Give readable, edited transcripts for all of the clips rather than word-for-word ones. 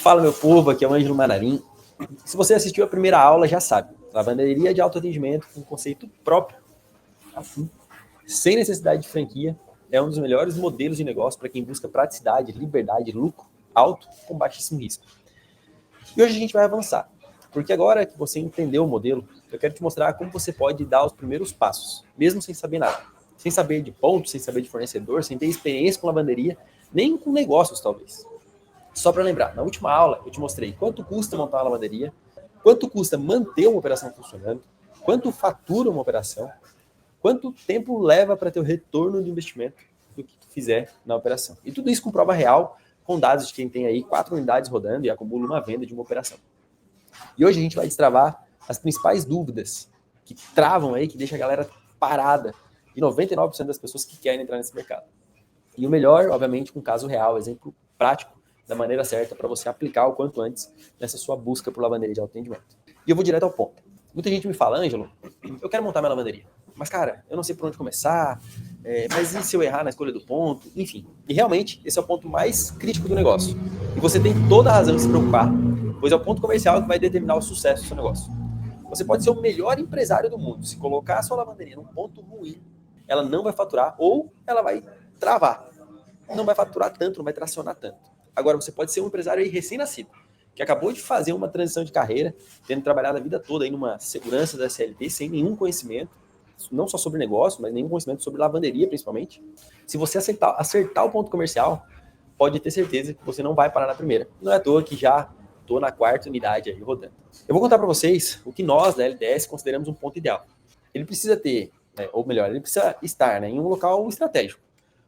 Fala, meu povo, aqui é o Ângelo Manarim. Se você assistiu a primeira aula, já sabe. Lavanderia de autoatendimento com conceito próprio, assim, sem necessidade de franquia, é um dos melhores modelos de negócio para quem busca praticidade, liberdade, lucro alto com baixíssimo risco. E hoje a gente vai avançar, porque agora que você entendeu o modelo, eu quero te mostrar como você pode dar os primeiros passos, mesmo sem saber nada. Sem saber de ponto, sem saber de fornecedor, sem ter experiência com lavanderia, nem com negócios, talvez. Só para lembrar, na última aula eu te mostrei quanto custa montar uma lavanderia, quanto custa manter uma operação funcionando, quanto fatura uma operação, quanto tempo leva para ter o retorno do investimento do que tu fizer na operação. E tudo isso com prova real, com dados de quem tem aí 4 unidades rodando e acumula uma venda de uma operação. E hoje a gente vai destravar as principais dúvidas que travam aí, que deixa a galera parada, e 99% das pessoas que querem entrar nesse mercado. E o melhor, obviamente, com caso real, exemplo prático, da maneira certa para você aplicar o quanto antes nessa sua busca por lavanderia de autoatendimento. E eu vou direto ao ponto. Muita gente me fala, Ângelo, eu quero montar minha lavanderia, mas cara, eu não sei por onde começar, mas e se eu errar na escolha do ponto? Enfim, e realmente esse é o ponto mais crítico do negócio. E você tem toda a razão de se preocupar, pois é o ponto comercial que vai determinar o sucesso do seu negócio. Você pode ser o melhor empresário do mundo, se colocar a sua lavanderia num ponto ruim, ela não vai faturar ou ela vai travar. Não vai faturar tanto, não vai tracionar tanto. Agora, você pode ser um empresário aí recém-nascido, que acabou de fazer uma transição de carreira, tendo trabalhado a vida toda aí numa segurança da CLT, sem nenhum conhecimento, não só sobre negócio, mas nenhum conhecimento sobre lavanderia, principalmente. Se você acertar o ponto comercial, pode ter certeza que você não vai parar na primeira. Não é à toa que já estou na 4ª unidade aí rodando. Eu vou contar para vocês o que nós, da LDS, consideramos um ponto ideal. Ele precisa ter, ou melhor, ele precisa estar em um local estratégico,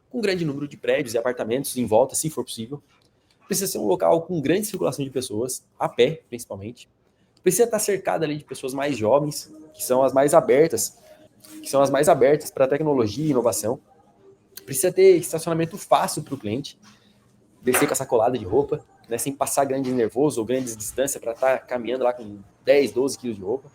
com um grande número de prédios e apartamentos em volta, se for possível. Precisa ser um local com grande circulação de pessoas, a pé, principalmente. Precisa estar cercado ali de pessoas mais jovens, que são as mais abertas para tecnologia e inovação. Precisa ter estacionamento fácil para o cliente, descer com a sacolada de roupa, né, sem passar grande nervoso ou grandes distâncias para estar caminhando lá com 10, 12 quilos de roupa.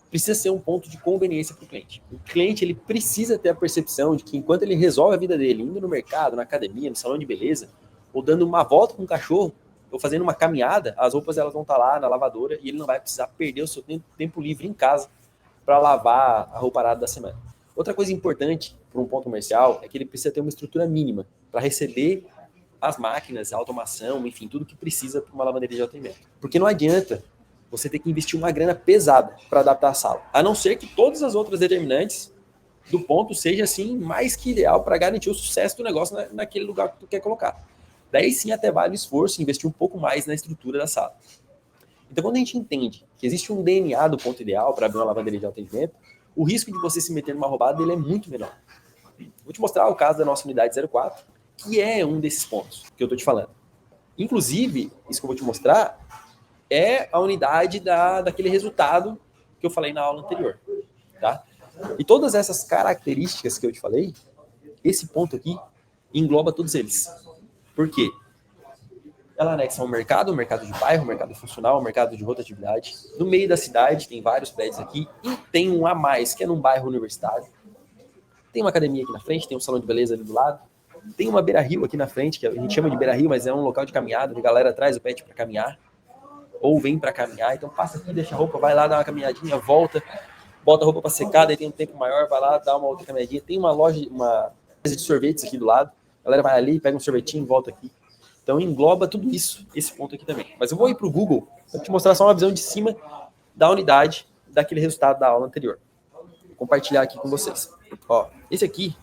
Precisa ser um ponto de conveniência para o cliente. O cliente ele precisa ter a percepção de que enquanto ele resolve a vida dele, indo no mercado, na academia, no salão de beleza, ou dando uma volta com o cachorro, ou fazendo uma caminhada, as roupas elas vão estar lá na lavadora e ele não vai precisar perder o seu tempo livre em casa para lavar a roupa arada da semana. Outra coisa importante para um ponto comercial é que ele precisa ter uma estrutura mínima para receber as máquinas, a automação, enfim, tudo que precisa para uma lavanderia de atendimento. Porque não adianta você ter que investir uma grana pesada para adaptar a sala, a não ser que todas as outras determinantes do ponto seja assim mais que ideal para garantir o sucesso do negócio naquele lugar que tu quer colocar. Daí sim até vale o esforço investir um pouco mais na estrutura da sala. Então quando a gente entende que existe um DNA do ponto ideal para abrir uma lavanderia de atendimento, o risco de você se meter numa roubada ele é muito menor. Vou te mostrar o caso da nossa unidade 04, que é um desses pontos que eu estou te falando. Inclusive, isso que eu vou te mostrar é a unidade daquele resultado que eu falei na aula anterior. Tá? E todas essas características que eu te falei, esse ponto aqui engloba todos eles. Por quê? Ela anexa um mercado de bairro, um mercado funcional, um mercado de rotatividade. No meio da cidade tem vários prédios aqui e tem um a mais, que é num bairro universitário. Tem uma academia aqui na frente, tem um salão de beleza ali do lado. Tem uma beira-rio aqui na frente, que a gente chama de beira-rio, mas é um local de caminhada, a galera traz o pet para caminhar, ou vem para caminhar, então passa aqui, deixa a roupa, vai lá, dá uma caminhadinha, volta, bota a roupa para secar, daí tem um tempo maior, vai lá, dá uma outra caminhadinha. Tem uma loja, uma de sorvetes aqui do lado, a galera vai ali, pega um sorvetinho e volta aqui. Então engloba tudo isso, esse ponto aqui também. Mas eu vou ir para o Google para te mostrar só uma visão de cima da unidade, daquele resultado da aula anterior. Vou compartilhar aqui com vocês. Ó, esse aqui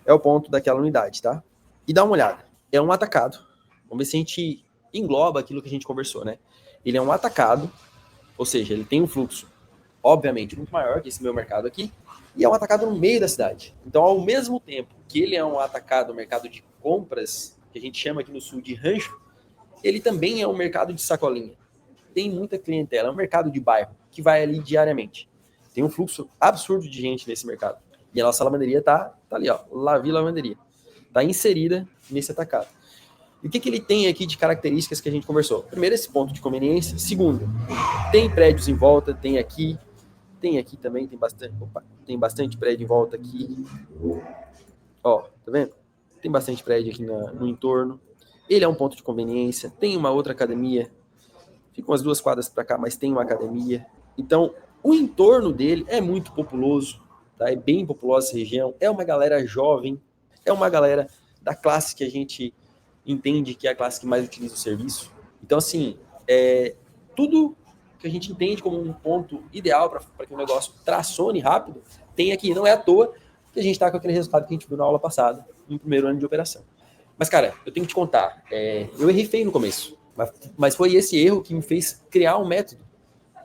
é o ponto daquela unidade, tá? E dá uma olhada. É um atacado. Vamos ver se a gente engloba aquilo que a gente conversou, né? Ele é um atacado, ou seja, ele tem um fluxo, obviamente, muito maior que esse meu mercado aqui, e é um atacado no meio da cidade. Então, ao mesmo tempo que ele é um atacado, um mercado de compras, que a gente chama aqui no sul de rancho, ele também é um mercado de sacolinha. Tem muita clientela, é um mercado de bairro, que vai ali diariamente. Tem um fluxo absurdo de gente nesse mercado. E a nossa lavanderia tá ali, ó, Lavi Lavanderia. Tá inserida nesse atacado. E o que ele tem aqui de características que a gente conversou? Primeiro, esse ponto de conveniência. Segundo, tem prédios em volta, tem aqui também, tem bastante prédio em volta aqui. Ó, tá vendo? Tem bastante prédio aqui no entorno. Ele é um ponto de conveniência, tem uma outra academia, ficam as 2 quadras para cá, mas tem uma academia. Então, o entorno dele é muito populoso, tá? É bem populosa essa região, é uma galera jovem, é uma galera da classe que a gente entende que é a classe que mais utiliza o serviço. Então, assim, tudo que a gente entende como um ponto ideal para que o negócio tracione rápido, tem aqui. Não é à toa que a gente está com aquele resultado que a gente viu na aula passada, no primeiro ano de operação. Mas, cara, eu tenho que te contar, eu errei feio no começo, mas foi esse erro que me fez criar um método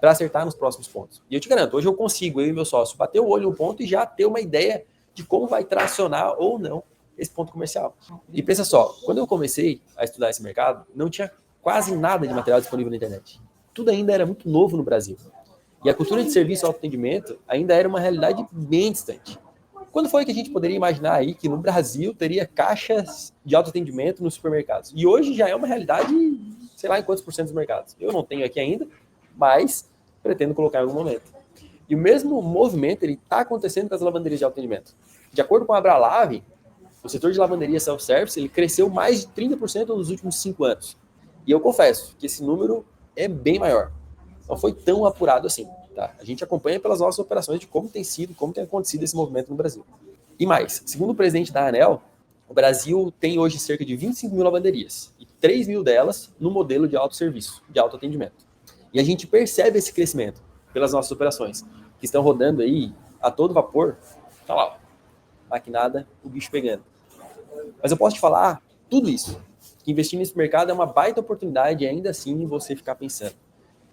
para acertar nos próximos pontos. E eu te garanto, hoje eu consigo, eu e meu sócio, bater o olho no ponto e já ter uma ideia de como vai tracionar ou não esse ponto comercial. E pensa só, quando eu comecei a estudar esse mercado, não tinha quase nada de material disponível na internet. Tudo ainda era muito novo no Brasil. E a cultura de serviço e autoatendimento ainda era uma realidade bem distante. Quando foi que a gente poderia imaginar aí que no Brasil teria caixas de autoatendimento nos supermercados? E hoje já é uma realidade, sei lá em quantos por cento dos mercados. Eu não tenho aqui ainda, mas pretendo colocar em algum momento. E o mesmo movimento ele está acontecendo com as lavanderias de autoatendimento. De acordo com a Abralave, o setor de lavanderia self-service ele cresceu mais de 30% nos últimos 5 anos. E eu confesso que esse número é bem maior. Não foi tão apurado assim. Tá? A gente acompanha pelas nossas operações de como tem acontecido esse movimento no Brasil. E mais, segundo o presidente da ANEEL, o Brasil tem hoje cerca de 25 mil lavanderias, e 3 mil delas no modelo de autosserviço, de autoatendimento. E a gente percebe esse crescimento pelas nossas operações, que estão rodando aí a todo vapor. Tá lá, ó, maquinada, o bicho pegando. Mas eu posso te falar tudo isso, que investir nesse mercado é uma baita oportunidade e ainda assim você ficar pensando.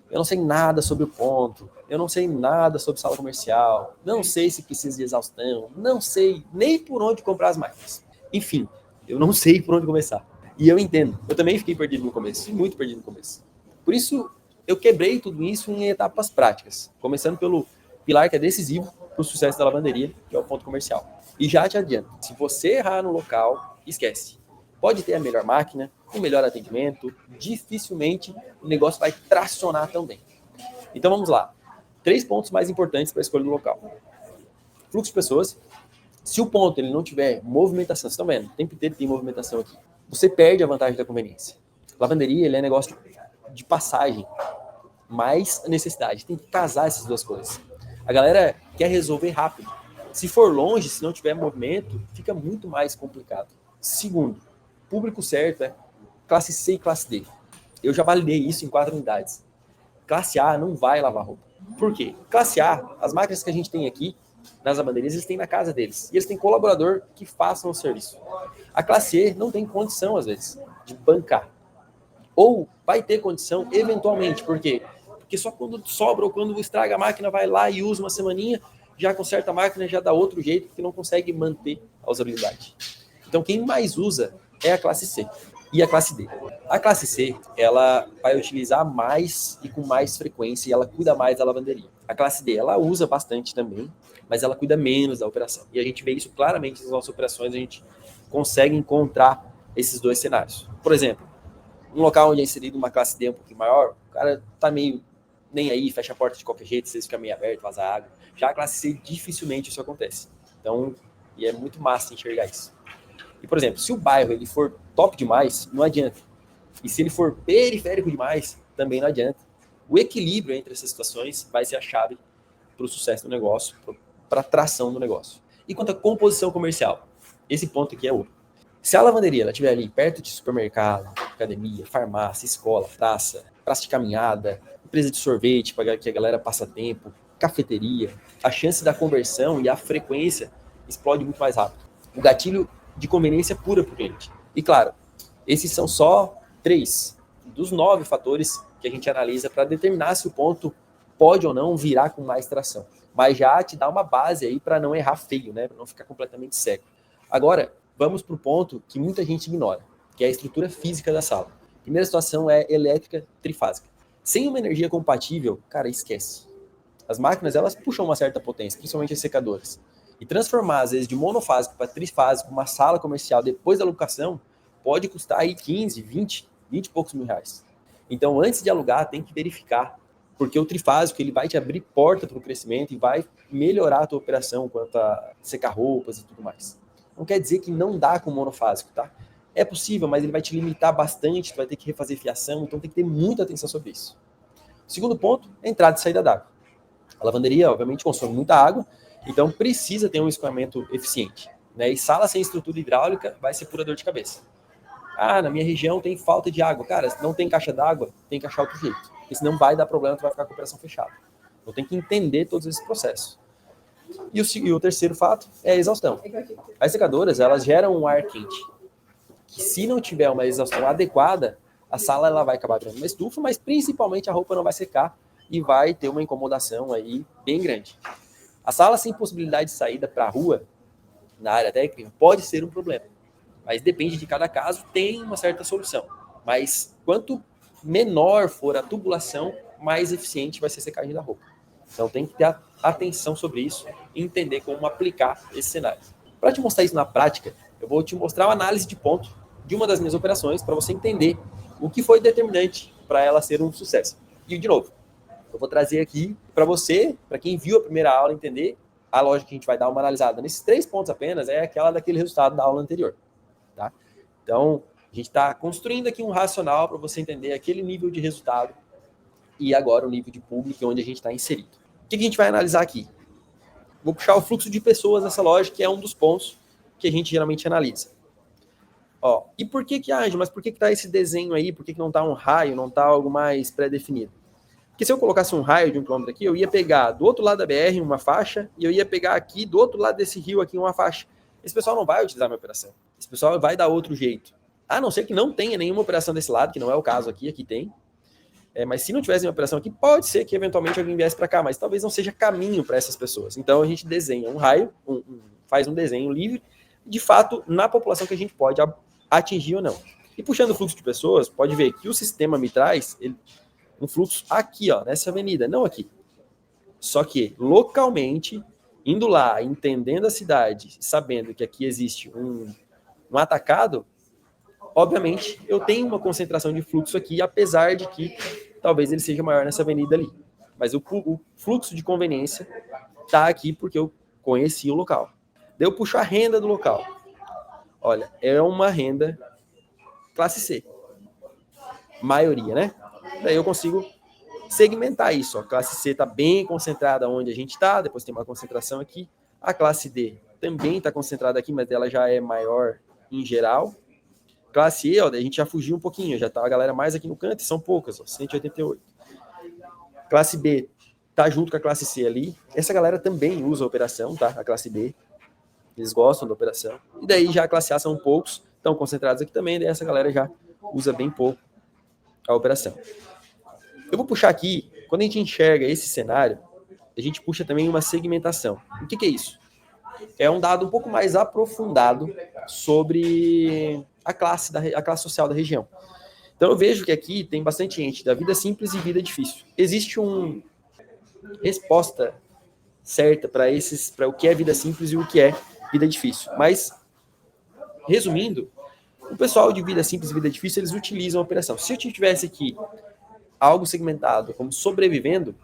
Eu não sei nada sobre o ponto, eu não sei nada sobre sala comercial, não sei se precisa de exaustão, não sei nem por onde comprar as máquinas. Enfim, eu não sei por onde começar. E eu entendo, eu também fiquei perdido no começo, muito perdido no começo. Por isso, eu quebrei tudo isso em etapas práticas, começando pelo pilar que é decisivo para o sucesso da lavanderia, que é o ponto comercial. E já te adianto, se você errar no local, esquece. Pode ter a melhor máquina, o melhor atendimento, dificilmente o negócio vai tracionar tão bem. Então vamos lá. 3 pontos mais importantes para a escolha do local. Fluxo de pessoas. Se o ponto ele não tiver movimentação, vocês estão vendo, o tempo inteiro tem movimentação aqui. Você perde a vantagem da conveniência. Lavanderia ele é negócio de passagem, mais necessidade. Tem que casar essas duas coisas. A galera quer resolver rápido. Se for longe, se não tiver movimento, fica muito mais complicado. Segundo, público certo é classe C e classe D. Eu já validei isso em 4 unidades. Classe A não vai lavar roupa. Por quê? Classe A, as máquinas que a gente tem aqui nas lavanderias, eles têm na casa deles. E eles têm colaborador que façam o serviço. A classe E não tem condição, às vezes, de bancar. Ou vai ter condição, eventualmente. Por quê? Porque só quando sobra ou quando estraga a máquina, vai lá e usa uma semaninha, já conserta a máquina, já dá outro jeito, porque não consegue manter a usabilidade. Então, quem mais usa é a classe C e a classe D. A classe C, ela vai utilizar mais e com mais frequência e ela cuida mais da lavanderia. A classe D, ela usa bastante também, mas ela cuida menos da operação. E a gente vê isso claramente nas nossas operações, a gente consegue encontrar esses dois cenários. Por exemplo, um local onde é inserido uma classe D um pouquinho maior, o cara tá meio nem aí, fecha a porta de qualquer jeito, se fica meio aberto, vaza água. Já a classe C, dificilmente isso acontece. Então, e é muito massa enxergar isso. E, por exemplo, se o bairro ele for top demais, não adianta. E se ele for periférico demais, também não adianta. O equilíbrio entre essas situações vai ser a chave para o sucesso do negócio, para a tração do negócio. E quanto à composição comercial, esse ponto aqui é outro. Se a lavanderia ela estiver ali perto de supermercado, academia, farmácia, escola, praça de caminhada, empresa de sorvete para que a galera passa tempo, cafeteria, a chance da conversão e a frequência explode muito mais rápido. O gatilho de conveniência pura para o cliente. E claro, esses são só 3 dos 9 fatores que a gente analisa para determinar se o ponto pode ou não virar com mais tração. Mas já te dá uma base aí para não errar feio, né? Para não ficar completamente cego. Agora, vamos para o ponto que muita gente ignora, que é a estrutura física da sala. A primeira situação é elétrica trifásica. Sem uma energia compatível, cara, esquece. As máquinas, elas puxam uma certa potência, principalmente as secadoras. E transformar, às vezes, de monofásico para trifásico uma sala comercial depois da locação pode custar aí 15, 20 e poucos mil reais. Então, antes de alugar, tem que verificar, porque o trifásico ele vai te abrir porta para o crescimento e vai melhorar a tua operação quanto a secar roupas e tudo mais. Não quer dizer que não dá com monofásico, tá? É possível, mas ele vai te limitar bastante, tu vai ter que refazer fiação, então tem que ter muita atenção sobre isso. O segundo ponto é entrada e saída d'água. A lavanderia, obviamente, consome muita água, então precisa ter um escoamento eficiente. Né? E sala sem estrutura hidráulica vai ser pura dor de cabeça. Ah, na minha região tem falta de água. Cara, se não tem caixa d'água, tem que achar outro jeito. Porque senão vai dar problema, tu vai ficar com a operação fechada. Então tem que entender todos esses processos. E o terceiro fato é a exaustão. As secadoras, elas geram um ar quente, que se não tiver uma exaustão adequada, a sala ela vai acabar virando uma estufa, mas principalmente a roupa não vai secar e vai ter uma incomodação aí bem grande. A sala sem possibilidade de saída para a rua, na área técnica, pode ser um problema, mas depende de cada caso, tem uma certa solução. Mas quanto menor for a tubulação, mais eficiente vai ser a secagem da roupa. Então tem que ter atenção sobre isso e entender como aplicar esse cenário. Para te mostrar isso na prática, eu vou te mostrar uma análise de ponto de uma das minhas operações para você entender o que foi determinante para ela ser um sucesso. E, de novo, eu vou trazer aqui para você, para quem viu a primeira aula, entender a lógica que a gente vai dar uma analisada. Nesses 3 pontos apenas é aquela daquele resultado da aula anterior. Tá? Então, a gente está construindo aqui um racional para você entender aquele nível de resultado e agora o nível de público onde a gente está inserido. O que a gente vai analisar aqui? Vou puxar o fluxo de pessoas nessa lógica, que é um dos pontos que a gente geralmente analisa. Ó, e por que Ângelo, mas por que está esse desenho aí? Por que não está um raio, não está algo mais pré-definido? Porque se eu colocasse um raio de 1 quilômetro aqui, eu ia pegar do outro lado da BR uma faixa e eu ia pegar aqui do outro lado desse rio aqui uma faixa. Esse pessoal não vai utilizar a minha operação. Esse pessoal vai dar outro jeito. A não ser que não tenha nenhuma operação desse lado, que não é o caso aqui tem. Mas se não tivesse uma operação aqui, pode ser que eventualmente alguém viesse para cá, mas talvez não seja caminho para essas pessoas. Então a gente desenha um raio, faz um desenho livre, de fato, na população que a gente pode atingir ou não. E puxando o fluxo de pessoas, pode ver que o sistema me traz um fluxo aqui, ó, nessa avenida, não aqui. Só que localmente, indo lá, entendendo a cidade, sabendo que aqui existe um atacado, obviamente eu tenho uma concentração de fluxo aqui, apesar de que talvez ele seja maior nessa avenida ali. Mas o fluxo de conveniência está aqui porque eu conheci o local. Daí eu puxo a renda do local. Olha, é uma renda classe C. Maioria, né? Daí eu consigo segmentar isso. A classe C está bem concentrada onde a gente está, depois tem uma concentração aqui. A classe D também está concentrada aqui, mas ela já é maior em geral. Classe E, ó, a gente já fugiu um pouquinho, já tá a galera mais aqui no canto, e são poucas, ó, 188. Classe B tá junto com a classe C ali. Essa galera também usa a operação, tá? A classe B. Eles gostam da operação. E daí já a classe A são poucos, estão concentrados aqui também, daí essa galera já usa bem pouco a operação. Eu vou puxar aqui, quando a gente enxerga esse cenário, a gente puxa também uma segmentação. O que é isso? É um dado um pouco mais aprofundado sobre a classe social da região. Então eu vejo que aqui tem bastante gente da vida simples e vida difícil. Existe uma resposta certa para o que é vida simples e o que é vida difícil. Mas, resumindo, o pessoal de vida simples e vida difícil, eles utilizam a operação. Se eu tivesse aqui algo segmentado como sobrevivendo,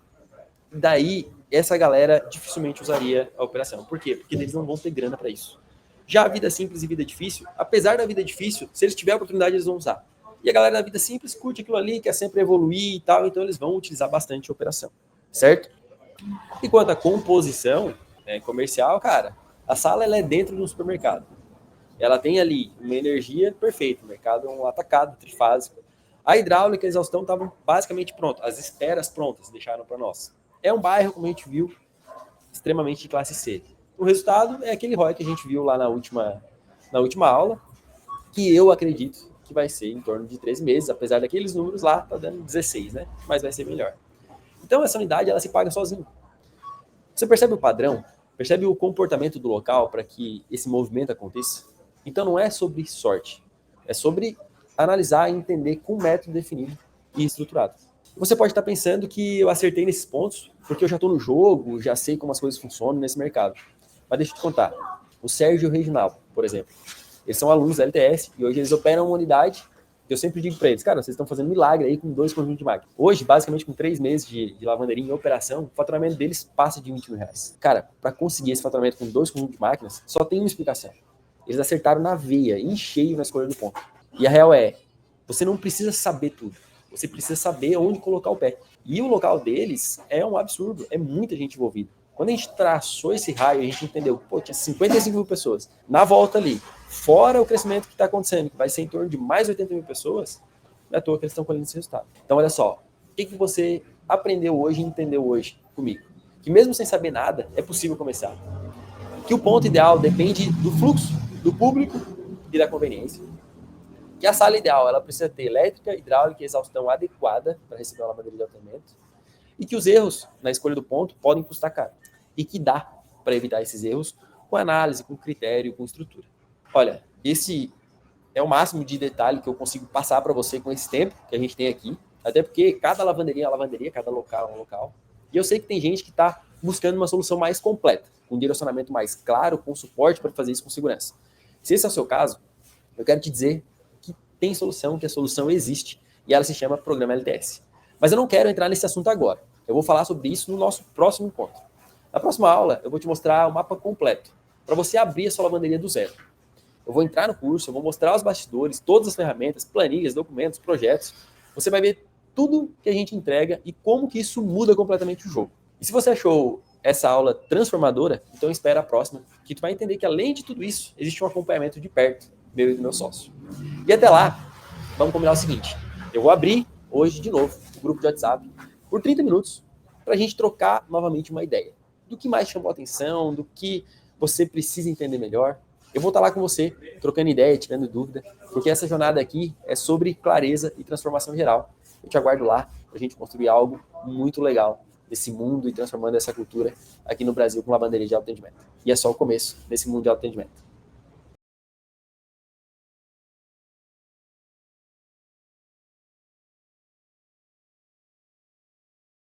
daí essa galera dificilmente usaria a operação. Por quê? Porque eles não vão ter grana para isso. Já a vida simples e vida difícil, apesar da vida difícil, se eles tiverem a oportunidade, eles vão usar. E a galera da vida simples curte aquilo ali, quer sempre evoluir e tal, então eles vão utilizar bastante a operação, certo? E quanto à composição comercial, cara, a sala ela é dentro de um supermercado. Ela tem ali uma energia perfeita, o mercado é um atacado, trifásico. A hidráulica e a exaustão estavam basicamente prontas, as esferas prontas, deixaram para nós. É um bairro, como a gente viu, extremamente de classe C. O resultado é aquele ROI que a gente viu lá na última aula, que eu acredito que vai ser em torno de 3 meses, apesar daqueles números lá, tá dando 16, né? Mas vai ser melhor. Então essa unidade, ela se paga sozinha. Você percebe o padrão? Percebe o comportamento do local para que esse movimento aconteça? Então não é sobre sorte, é sobre analisar e entender com um método definido e estruturado. Você pode estar pensando que eu acertei nesses pontos porque eu já estou no jogo, já sei como as coisas funcionam nesse mercado. Mas deixa eu te contar. O Sérgio e o Reginaldo, por exemplo, eles são alunos da LTS e hoje eles operam uma unidade que eu sempre digo para eles, cara, vocês estão fazendo milagre aí com 2 conjuntos de máquina. Hoje, basicamente, com 3 meses de lavanderia em operação, o faturamento deles passa de R$20 mil. Cara, para conseguir esse faturamento com 2 conjuntos de máquinas, só tem uma explicação. Eles acertaram na veia, em cheio na escolha do ponto. E a real é, você não precisa saber tudo. Você precisa saber onde colocar o pé. E o local deles é um absurdo, é muita gente envolvida. Quando a gente traçou esse raio, a gente entendeu, pô, tinha 55 mil pessoas. Na volta ali, fora o crescimento que está acontecendo, que vai ser em torno de mais 80 mil pessoas, não é à toa que eles estão colhendo esse resultado. Então, olha só, o que você aprendeu hoje e entendeu hoje comigo? Que mesmo sem saber nada, é possível começar. Que o ponto ideal depende do fluxo, do público e da conveniência. Que a sala ideal ela precisa ter elétrica, hidráulica e exaustão adequada para receber uma lavanderia de atendimento. E que os erros na escolha do ponto podem custar caro. E que dá para evitar esses erros com análise, com critério, com estrutura. Olha, esse é o máximo de detalhe que eu consigo passar para você com esse tempo que a gente tem aqui. Até porque cada lavanderia é uma lavanderia, cada local é um local. E eu sei que tem gente que está buscando uma solução mais completa, com um direcionamento mais claro, com suporte para fazer isso com segurança. Se esse é o seu caso, eu quero te dizer que tem solução, que a solução existe, e ela se chama Programa LTS. Mas eu não quero entrar nesse assunto agora. Eu vou falar sobre isso no nosso próximo encontro. Na próxima aula, eu vou te mostrar o mapa completo, para você abrir a sua lavanderia do zero. Eu vou entrar no curso, eu vou mostrar os bastidores, todas as ferramentas, planilhas, documentos, projetos. Você vai ver tudo que a gente entrega e como que isso muda completamente o jogo. E se você achou essa aula transformadora, então espera a próxima, que tu vai entender que além de tudo isso, existe um acompanhamento de perto, meu e do meu sócio. E até lá, vamos combinar o seguinte, eu vou abrir hoje de novo o grupo de WhatsApp por 30 minutos para a gente trocar novamente uma ideia. Do que mais chamou a atenção, do que você precisa entender melhor. Eu vou estar lá com você, trocando ideia, tirando dúvida, porque essa jornada aqui é sobre clareza e transformação geral. Eu te aguardo lá para a gente construir algo muito legal desse mundo e transformando essa cultura aqui no Brasil com lavanderia de autoatendimento. E é só o começo desse mundo de autoatendimento.